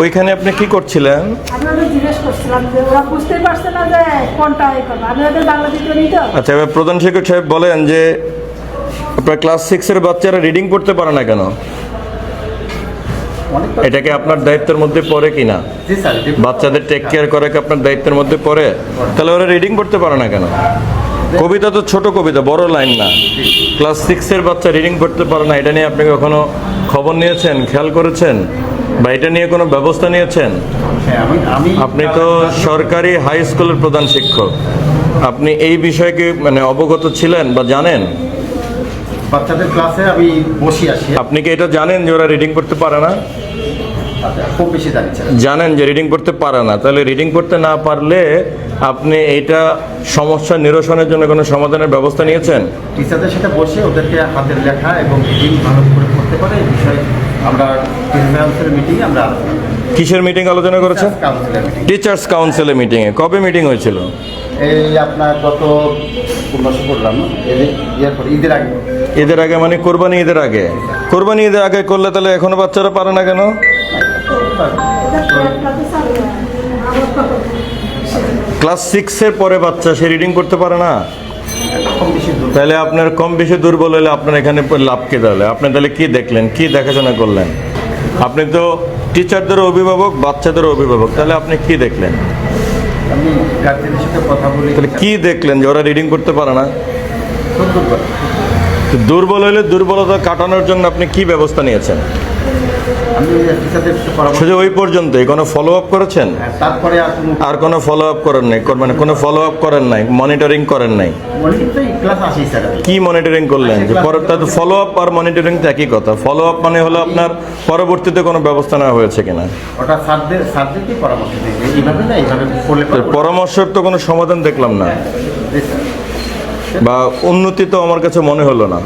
ওইখানে আপনি কি করছিলেন? আচ্ছা, এবার প্রধান শিক্ষক সাহেব বলেন যে আপনার ক্লাস 6-এর বাচ্চারা রিডিং পড়তে পারে না কেন? এটা কি আপনার দায়িত্বের মধ্যে পড়ে কিনা? বাচ্চাদের টেক কেয়ার করা কি আপনার দায়িত্বের মধ্যে পড়ে? তাহলে ওরা রিডিং পড়তে পারে না কেন? কবিতা তো ছোট কবিতা, বড় লাইন না। ক্লাস 6-এর বাচ্চা রিডিং পড়তে পারে না, এটা নিয়ে আপনি কখনো খবর নিয়েছেন, খেয়াল করেছেন, বা এটা নিয়ে কোনো ব্যবস্থা নিয়েছেন? আপনি তো সরকারি হাই স্কুলের প্রধান শিক্ষক, আপনি এই বিষয়ে কি মানে অবগত ছিলেন বা জানেন? বাচ্চাদের ক্লাসে আমি বসে আসি। আপনি কি এটা জানেন যে ওরা রিডিং করতে পারে না? খুব বেশি জানেন যে রিডিং করতে পারে না, তাহলে রিডিং করতে না পারলে আপনি এইটা সমস্যা নিরসনের জন্য কোনো সমাধানের ব্যবস্থা নিয়েছেন? টিচারদের সাথে বসে ওদেরকে হাতের লেখা এবং রিডিং ভালো করে করতে পারে এই বিষয়ে আমরা টিচার্স মিটিংয়ে আমরা কিসের মিটিং আলোচনা করেছেন? টিচার্স কাউন্সিলের মিটিংয়ে। কবে মিটিং হয়েছিল? এই আপনার গত মাসে করলাম, ঈদের আগে। ঈদের আগে মানে কোরবানি ঈদের আগে? কোরবানি ঈদের আগে করলে তাহলে এখনো বাচ্চারা পারে না কেন? ক্লাস 6-এর পরে বাচ্চা সে রিডিং করতে পারে না, তাহলে আপনার কম বেশি দুর্বল হলে আপনার এখানে লাভ কি? তাহলে আপনি তাহলে কি দেখলেন, কি দেখাশোনা করলেন? আপনি তো টিচারদের অভিভাবক, বাচ্চাদের অভিভাবক, তাহলে আপনি কি দেখলেন? আমি গার্জেনের সাথে কথা বলি। তাহলে কি দেখলেন যে ওরা রিডিং করতে পারে না? দুর্বল হলে দুর্বলতা কাটানোর জন্য আপনি কি ব্যবস্থা নিয়েছেন? শুধু ওই পর্যন্তই, কোনো ফলো আপ করেছেন? তারপরে আর কোনো ফলো আপ করেন নাই? মানে কোনো ফলো আপ করেন নাই, মনিটরিং করেন নাই? কি মনিটরিং করলেন? যে ফলো আপ আর মনিটরিং তো একই কথা। ফলো আপ মানে হলো আপনার পরবর্তীতে কোনো ব্যবস্থা নেওয়া হয়েছে কিনা। ওটা স্যারদেরকে পরামর্শ দিবে, এইভাবে না এইভাবে করলে পরামর্শের তো কোনো সমাধান দেখলাম না, বা উন্নতি তো আমার কাছে মনে হলো না।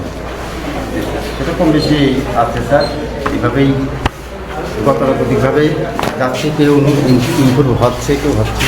সেটা কম বেশি আছে স্যার, এইভাবেই গতানুগতিকভাবেই যাচ্ছে, কেউ ইমপ্রুভ হচ্ছে, কেউ হচ্ছে।